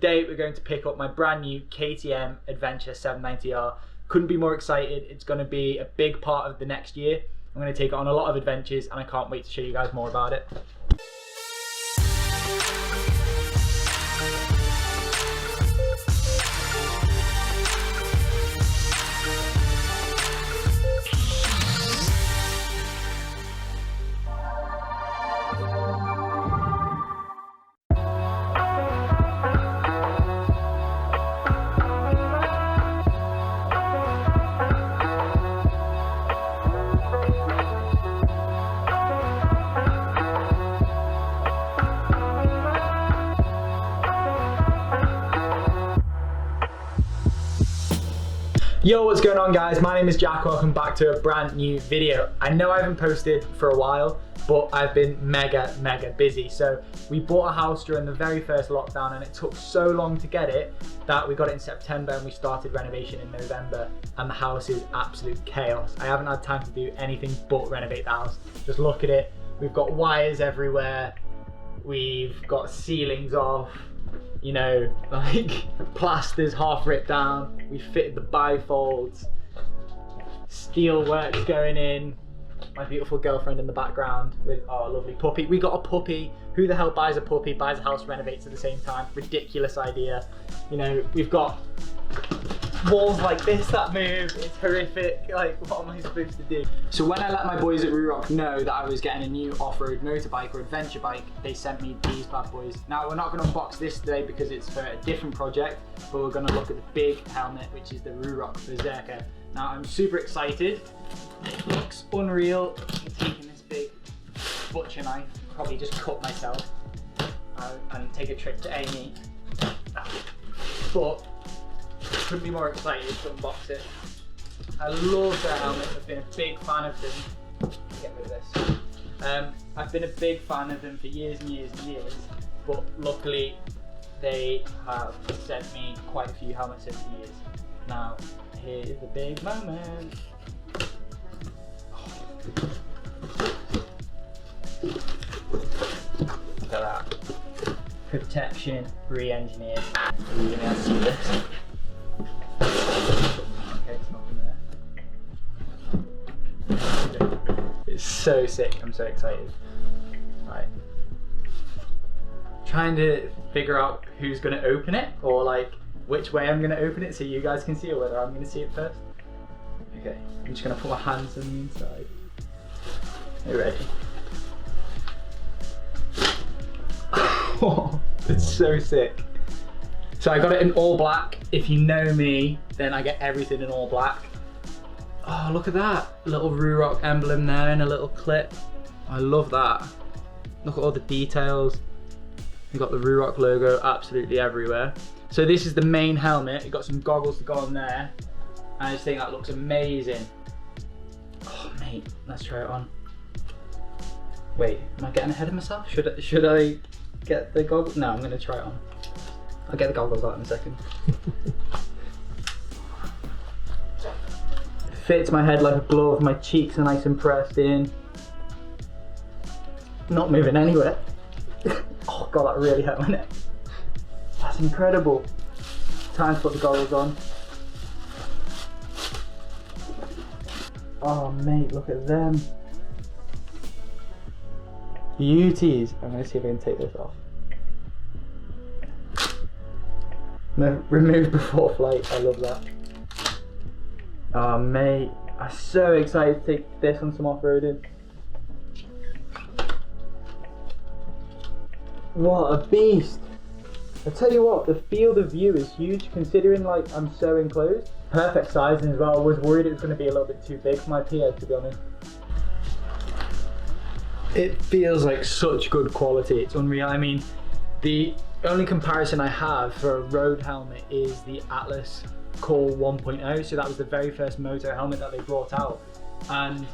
today we're going to pick up my brand new KTM ADVENTURE 790R. Couldn't be more excited. It's going to be a big part of the next year. I'm going to take it on a lot of adventures and I can't wait to show you guys more about it. Yo, what's going on guys? My name is Jack, welcome back to a brand new video. I know I haven't posted for a while, but I've been mega busy. So we bought a house during the very first lockdown and it took so long to get it that we got it in September and we started renovation in November and the house is absolute chaos. I haven't had time to do anything but renovate the house. Just look at it. We've got wires everywhere. We've got ceilings off. You know, like plaster's half ripped down. We fitted the bifolds. Steel works going in. My beautiful girlfriend in the background with our lovely puppy. We got a puppy. Who the hell buys a puppy, buys a house, renovates at the same time? Ridiculous idea. You know, we've got walls like this that move. It's horrific. Like, what am I supposed to do? So when I let my boys at Ruroc know that I was getting a new off-road motorbike or adventure bike, they sent me these bad boys. Now we're not going to unbox this today because it's for a different project, but we're going to look at the big helmet, which is the Ruroc Berserker. Now I'm super excited. It looks unreal. I'm taking this big butcher knife, probably just cut myself and take a trip to A&E. But couldn't be more excited to unbox it. I love their helmet. I've been a big fan of them. Get rid of this. I've been a big fan of them for years and years and years, but luckily they have sent me quite a few helmets over the years. Now, here's the big moment. Look at that. Protection, re-engineered. You're gonna have to see this. Okay, it's not in there. It's so sick, I'm so excited. Right. Trying to figure out who's gonna open it, or like which way I'm gonna open it so you guys can see, or whether I'm gonna see it first. Okay, I'm just gonna put my hands on the inside. Are you ready? Oh, it's so sick. So I got it in all black. If you know me, then I get everything in all black. Oh, look at that. Little Ruroc emblem there and a little clip. I love that. Look at all the details. You got the Ruroc logo absolutely everywhere. So this is the main helmet. You got some goggles to go on there. And I just think that looks amazing. Oh mate, let's try it on. Wait, am I getting ahead of myself? Should I get the goggles? No, I'm gonna try it on. I'll get the goggles out in a second. It fits my head like a glove, my cheeks are nice and pressed in. Not moving anywhere. Oh god, that really hurt my neck. That's incredible. Time to put the goggles on. Oh mate, look at them. Beauties. I'm gonna see if I can take this off. No, remove before flight. I love that. Oh mate, I'm so excited to take this on some off-roading. What a beast! I tell you what, the field of view is huge considering like I'm so enclosed. Perfect sizing as well. I was worried it was going to be a little bit too big for my PA, to be honest. It feels like such good quality. It's unreal. I mean, the only comparison I have for a road helmet is the Atlas Core 1.0. So that was the very first moto helmet that they brought out. And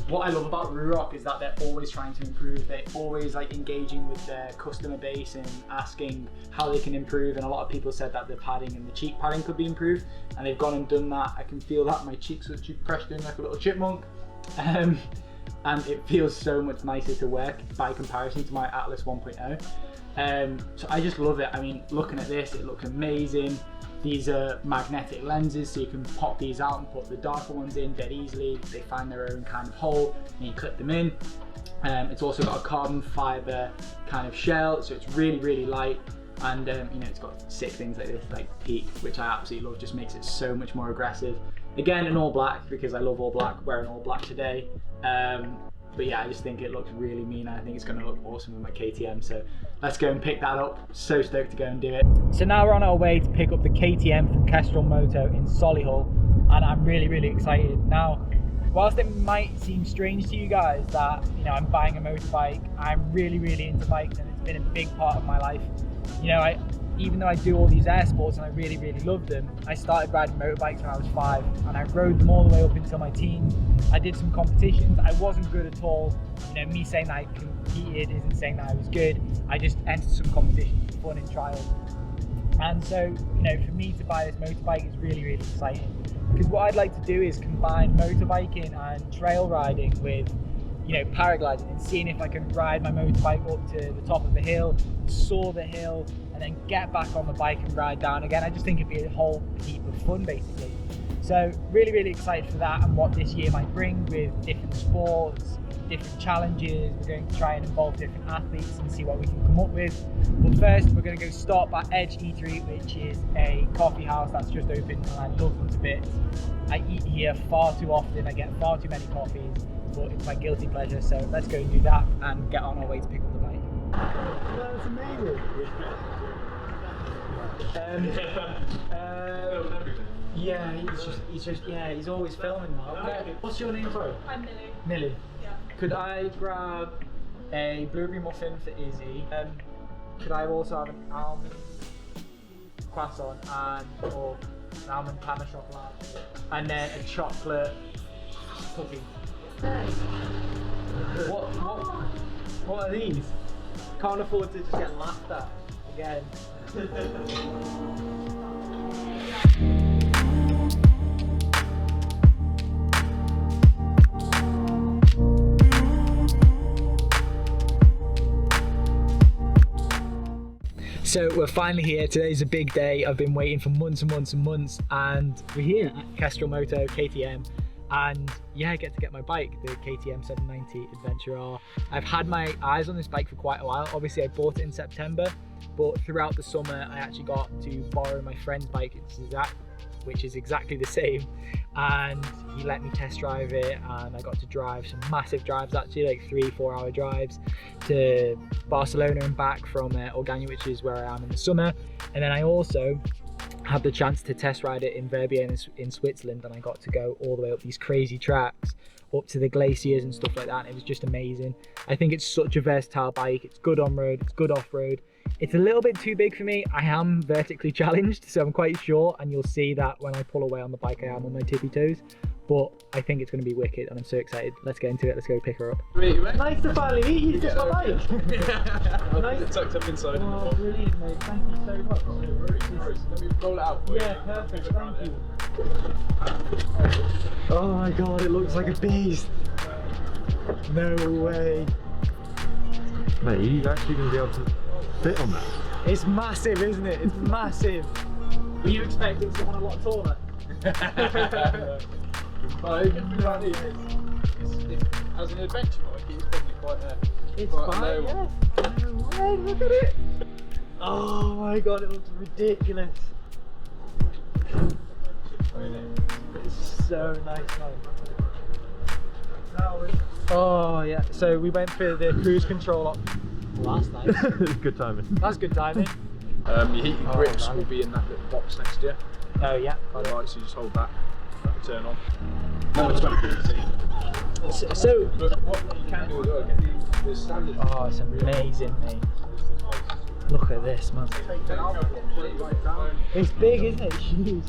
what I love about Ruroc is that they're always trying to improve. They're always like engaging with their customer base and asking how they can improve. And a lot of people said that the padding and the cheek padding could be improved, and they've gone and done that. I can feel that my cheeks are pressed in like a little chipmunk. And it feels so much nicer to wear by comparison to my Atlas 1.0. So I just love it. I mean, looking at this, it looks amazing. These are magnetic lenses, so you can pop these out and put the darker ones in dead easily. They find their own kind of hole and you clip them in. It's also got a carbon fiber kind of shell, so it's really, really light. And you know, it's got sick things like this, like peak, which I absolutely love. Just makes it so much more aggressive. Again, in all black, because I love all black, wearing all black today. But yeah, I just think it looks really mean. I think it's going to look awesome with my KTM. So let's go and pick that up. So stoked to go and do it. So now we're on our way to pick up the KTM from Kestrel Moto in Solihull, and I'm really, really excited. Now, whilst it might seem strange to you guys that, you know, I'm buying a motorbike, I'm really, really into bikes, and it's been a big part of my life. You know, even though I do all these air sports and I really, really love them, I started riding motorbikes when I was 5, and I rode them all the way up until my teens. I did some competitions. I wasn't good at all. You know, me saying that I competed isn't saying that I was good. I just entered some competitions for fun and trials. And so, you know, for me to buy this motorbike is really, really exciting, because what I'd like to do is combine motorbiking and trail riding with, you know, paragliding, and seeing if I can ride my motorbike up to the top of the hill, soar the hill, and then get back on the bike and ride down again. I just think it'd be a whole heap of fun, basically. So really, really excited for that and what this year might bring with different sports, different challenges. We're going to try and involve different athletes and see what we can come up with. But first, we're going to go stop at Edge Eatery, which is a coffee house that's just opened, and I love them to bits. I eat here far too often. I get far too many coffees, but it's my guilty pleasure. So let's go and do that and get on our way to pick up the bike. That's amazing. Yeah, he's always filming now. What's your name, sorry? I'm Millie. Millie. Yeah. Could I grab a blueberry muffin for Izzy? Could I also have an almond croissant or an almond pan au chocolat, and then a chocolate cookie? What are these? Can't afford to just get laughed at again. So we're finally here. Today's a big day. I've been waiting for months and months and months, and we're here at Kestrel Moto KTM, and yeah, I get to get my bike, the KTM 790 Adventure R. I've had my eyes on this bike for quite a while. Obviously I bought it in September, but throughout the summer I actually got to borrow my friend's bike, which is exactly the same, and he let me test drive it, and I got to drive some massive drives, actually, like 3-4 hour drives to Barcelona and back from Organya, which is where I am in the summer. And then I also had the chance to test ride it in Verbier in Switzerland, and I got to go all the way up these crazy tracks, up to the glaciers and stuff like that, and it was just amazing. I think it's such a versatile bike. It's good on-road, it's good off-road. It's a little bit too big for me. I am vertically challenged, so I'm quite short, and you'll see that when I pull away on the bike I am on my tippy toes. But I think it's going to be wicked, and I'm so excited. Let's get into it. Let's go pick her up. Nice to finally meet you. Just my bike. Nice. It's tucked up inside. Oh, brilliant, mate. Thank you so much. Let me roll it out for you. Yeah, perfect. Thank you. Oh my god, it looks like a beast. No way. Mate, you're actually going to be able to fit on that. It's massive, isn't it? It's massive. Were you expecting someone a lot taller? As an adventure bike, it's probably quite It's quite fine, low. yeah. No way, look at it. Oh my god, it looks ridiculous. It's so nice, man. Oh yeah, so we went for the cruise control option last night. Good timing. That's good timing. Your heating grips will be in that little box next to you. Oh yeah. Alright, so you just hold that, that'll turn on. Number 20. So But what you can do as well, get the standard. oh, it's amazing, mate. Look at this, man. Take that out, put it right down. It's big, isn't it? It's huge.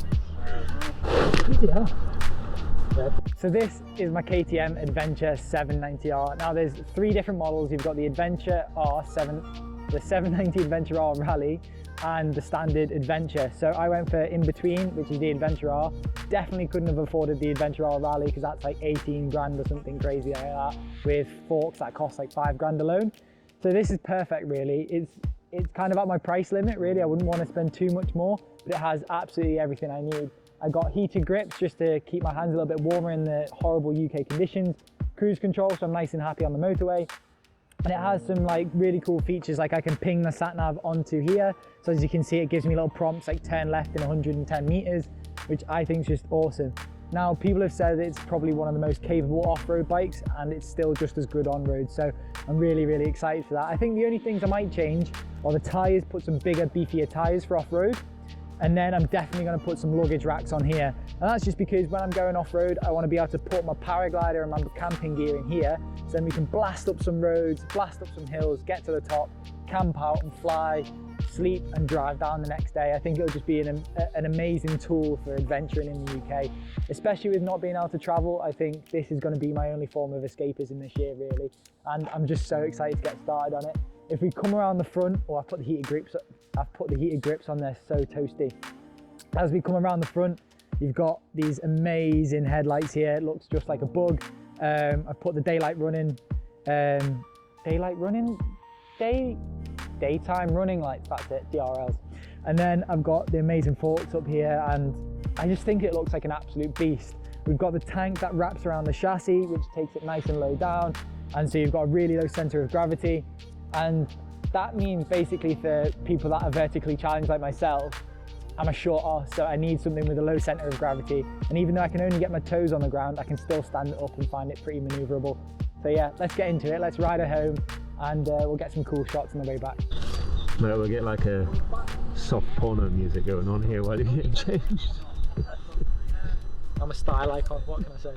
Yeah. So this is my KTM Adventure 790R. Now there's 3 different models. You've got the Adventure R7, the 790 Adventure R Rally, and the standard Adventure. So I went for in between, which is the Adventure R. Definitely couldn't have afforded the Adventure R Rally because that's like 18 grand or something crazy like that, with forks that cost like 5 grand alone. So this is perfect, really. It's it's kind of at my price limit really. I wouldn't want to spend too much more, but it has absolutely everything I need. I got heated grips just to keep my hands a little bit warmer in the horrible UK conditions. Cruise control, so I'm nice and happy on the motorway. And it has some like really cool features, like I can ping the sat nav onto here. So as you can see, it gives me little prompts like turn left in 110 meters, which I think is just awesome. Now, people have said that it's probably one of the most capable off-road bikes, and it's still just as good on road. So I'm really, really excited for that. I think the only things I might change are the tires, put some bigger, beefier tires for off-road. And then I'm definitely going to put some luggage racks on here. And that's just because when I'm going off-road, I want to be able to put my paraglider and my camping gear in here. So then we can blast up some roads, blast up some hills, get to the top, camp out and fly, sleep and drive down the next day. I think it'll just be an amazing tool for adventuring in the UK, especially with not being able to travel. I think this is going to be my only form of escapism this year, really. And I'm just so excited to get started on it. If we come around the front, I've put the heated grips on there, so toasty. As we come around the front, you've got these amazing headlights here. It looks just like a bug. I've put the daytime running lights, that's it, DRLs. And then I've got the amazing forks up here, and I just think it looks like an absolute beast. We've got the tank that wraps around the chassis, which takes it nice and low down. And so you've got a really low center of gravity. And that means basically for people that are vertically challenged like myself, I'm a short ass, so I need something with a low center of gravity. And even though I can only get my toes on the ground, I can still stand it up and find it pretty maneuverable. So yeah, let's get into it. Let's ride her home, and we'll get some cool shots on the way back. Mate, we'll get like a soft porno music going on here while you're getting changed. I'm a style icon, what can I say?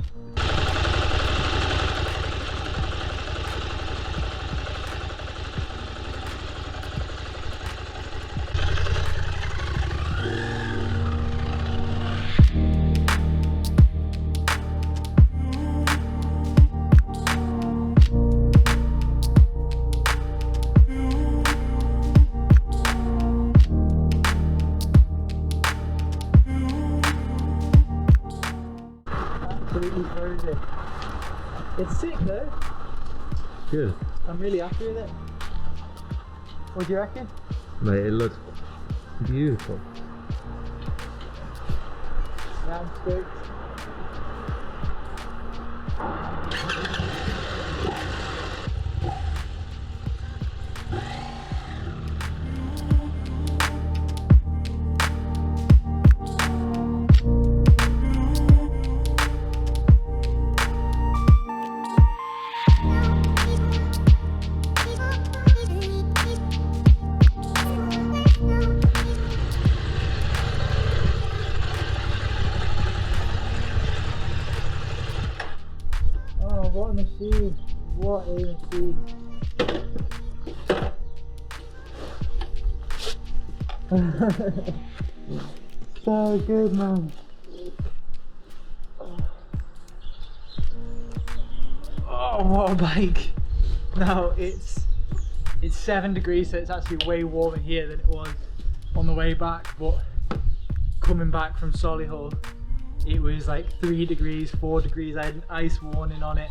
Absolutely frozen. It's sick though. Good. I'm really happy with it. What do you reckon? Mate, it looks beautiful. Yeah, I'm stoked. What a machine! What a machine! So good, man. Oh, what a bike! Now it's 7 degrees, so it's actually way warmer here than it was on the way back. But coming back from Solihull, it was like 3 degrees, 4 degrees. I had an ice warning on it,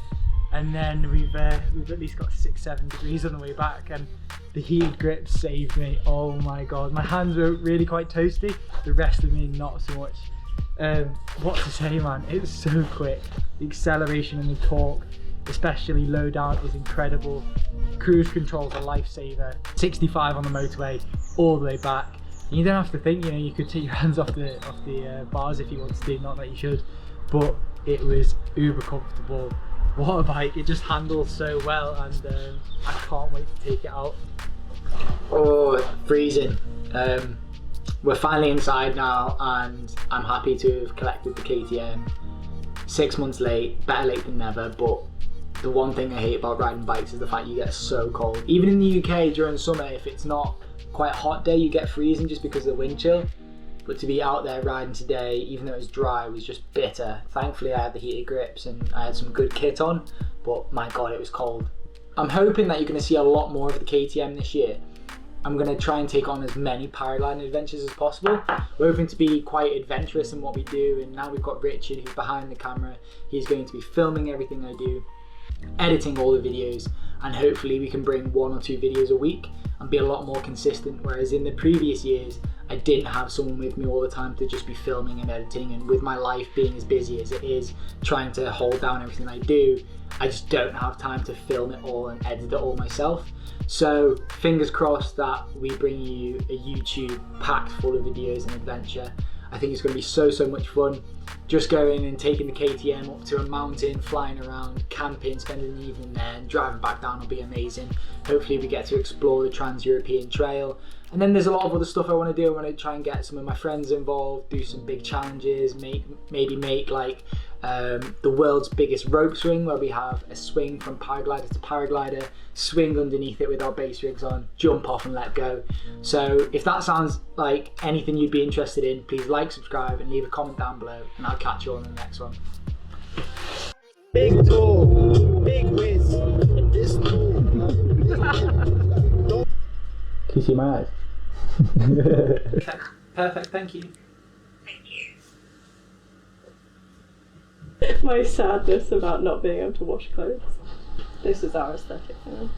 and then we've at least got 6-7 degrees on the way back, and the heated grips saved me. Oh my god, my hands were really quite toasty, the rest of me not so much. What to say, man, it's so quick. The acceleration and the torque, especially low down, is incredible. Cruise control's a lifesaver. 65 on the motorway all the way back. And you don't have to think, you know, you could take your hands off the bars if you want to, not that you should, but it was uber comfortable. What a bike, it just handles so well, and I can't wait to take it out. Oh, freezing. We're finally inside now, and I'm happy to have collected the KTM. 6 months late, better late than never, but the one thing I hate about riding bikes is the fact you get so cold. Even in the UK during summer, if it's not quite a hot day, you get freezing just because of the wind chill. But to be out there riding today, even though it was dry, was just bitter. Thankfully I had the heated grips and I had some good kit on, but my god, it was cold. I'm hoping that you're going to see a lot more of the KTM this year. I'm going to try and take on as many paragliding adventures as possible. We're hoping to be quite adventurous in what we do, and now we've got Richard who's behind the camera. He's going to be filming everything I do, editing all the videos, and hopefully we can bring 1 or 2 videos a week and be a lot more consistent, whereas in the previous years I didn't have someone with me all the time to just be filming and editing, and with my life being as busy as it is, trying to hold down everything I do, I just don't have time to film it all and edit it all myself. So fingers crossed that we bring you a YouTube packed full of videos and adventure. I think it's going to be so much fun. Just going and taking the KTM up to a mountain, flying around, camping, spending the evening there, and driving back down will be amazing. Hopefully we get to explore the Trans-European Trail. And then there's a lot of other stuff I want to do. I want to try and get some of my friends involved, do some big challenges, maybe make like the world's biggest rope swing, where we have a swing from paraglider to paraglider, swing underneath it with our base rigs on, jump off and let go. So if that sounds like anything you'd be interested in, please like, subscribe and leave a comment down below, and I'll catch you on the next one. Big tool, big whiz, this tool. Can you see my eyes? Perfect, thank you. My sadness about not being able to wash clothes. This is our aesthetic now.